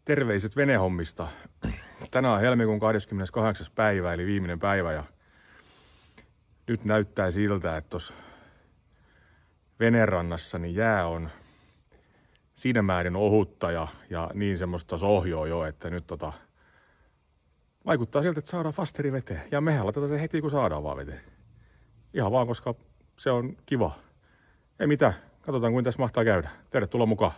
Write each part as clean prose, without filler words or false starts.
Terveiset venehommista. Tänään on helmikuun 28. päivä, eli viimeinen päivä. Ja nyt näyttää siltä, että tuossa venerannassa niin jää on siinä määrin ohutta ja niin semmoista sohjoa jo, että nyt vaikuttaa siltä, että saadaan fasteri veteen. Ja mehän laitetaan se heti, kun saadaan vaan veteen. Ihan vaan, koska se on kiva. Ei mitään. Katsotaan, kuinka tässä mahtaa käydä. Tervetuloa mukaan.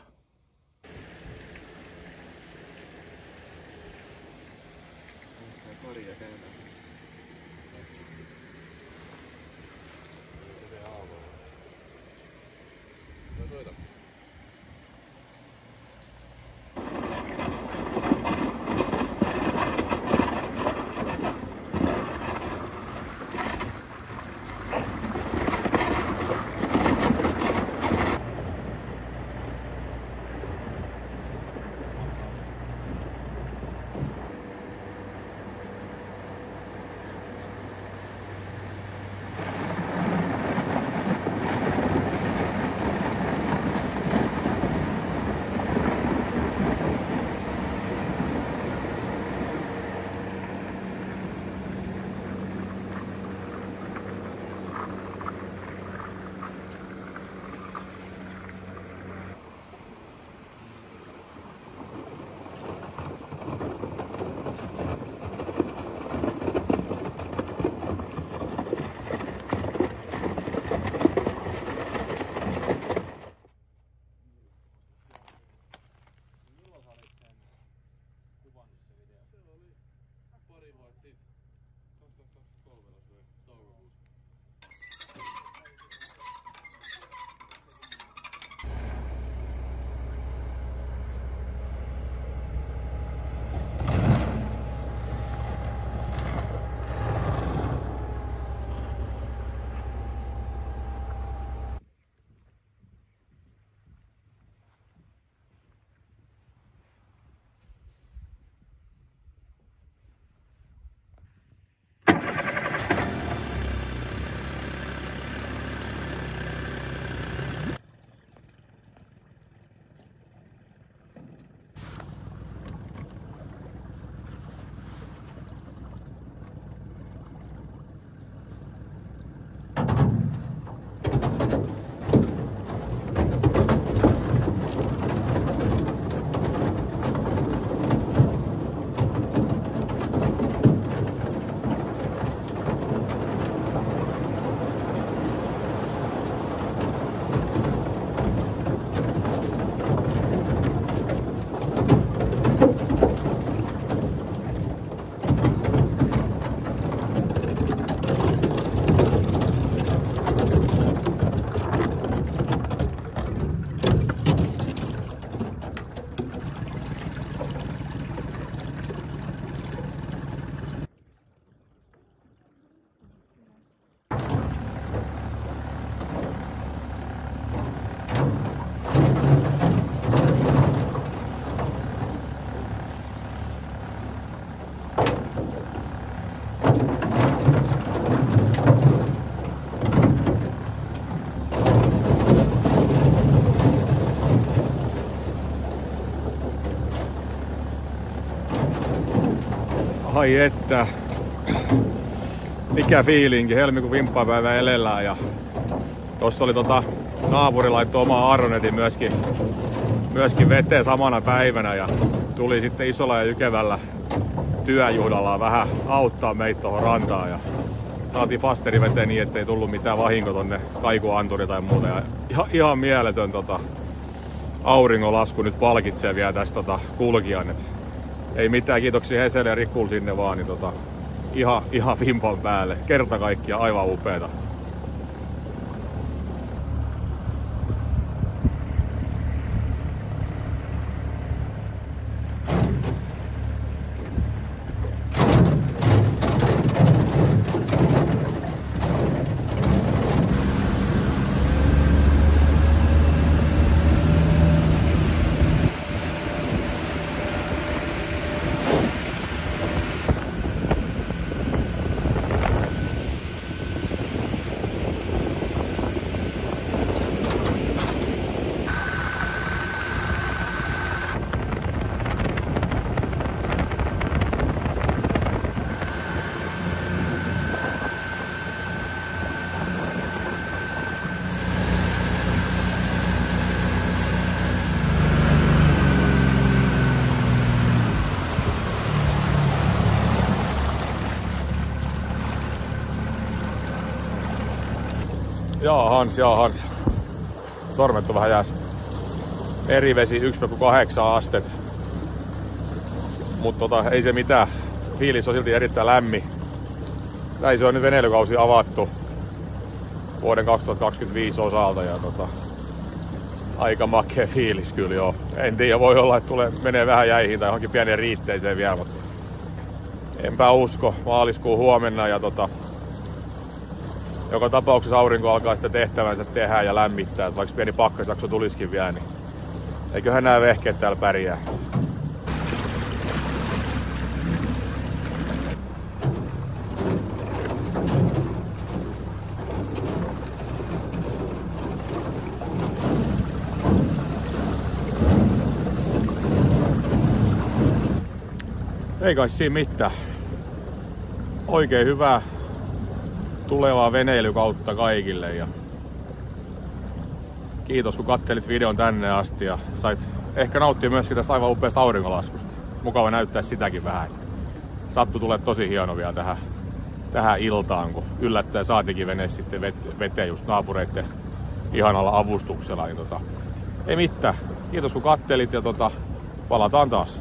Ai että, mikä fiilinki, helmikuun vimppapäivä elellään ja tossa oli naapuri laittoi omaa Aeronetin myöskin veteen samana päivänä ja tuli sitten Isolla ja Jykevällä työjuhdallaan vähän auttaa meitä tuohon rantaan ja saatiin fasteri veteen niin, ettei tullut mitään vahinko tonne kaikuanturi tai muuta ja ihan mieletön auringonlasku nyt palkitsee vielä tästä kulkijan. Ei mitään, kiitoksia Heselle ja Rikulle sinne vaan, niin ihan vimpan päälle. Kerta kaikkiaan aivan upeeta. Hans. Tormet on vähän jäässä. Merivesi 1,8 astetta. Mutta ei se mitään. Fiilis on silti erittäin lämmin. Näin se on nyt veneilykausi avattu vuoden 2025 osalta. Ja aika makea fiilis kyllä joo. En tiedä, voi olla, että menee vähän jäihin tai johonkin pieneen riitteeseen vielä, mutta enpä usko. Maaliskuu huomenna ja joka tapauksessa aurinko alkaa sitä tehtävänsä tehdä ja lämmittää, että vaikka pieni pakkasjakso tulisikin vielä, niin eiköhän nämä vehkeet täällä pärjää. Ei kai siinä mitään. Oikein hyvää tulevaa veneilykautta kaikille ja kiitos kun katselit videon tänne asti ja sait ehkä nauttia myöskin tästä aivan upeasta aurinkolaskusta. Mukava näyttää sitäkin vähän. Sattui tulee tosi hieno vielä tähän iltaan, kun yllättäen saatikin vene sitten veteen just naapureitten ihanalla avustuksella. Niin ei mitään. Kiitos kun katselit ja palataan taas.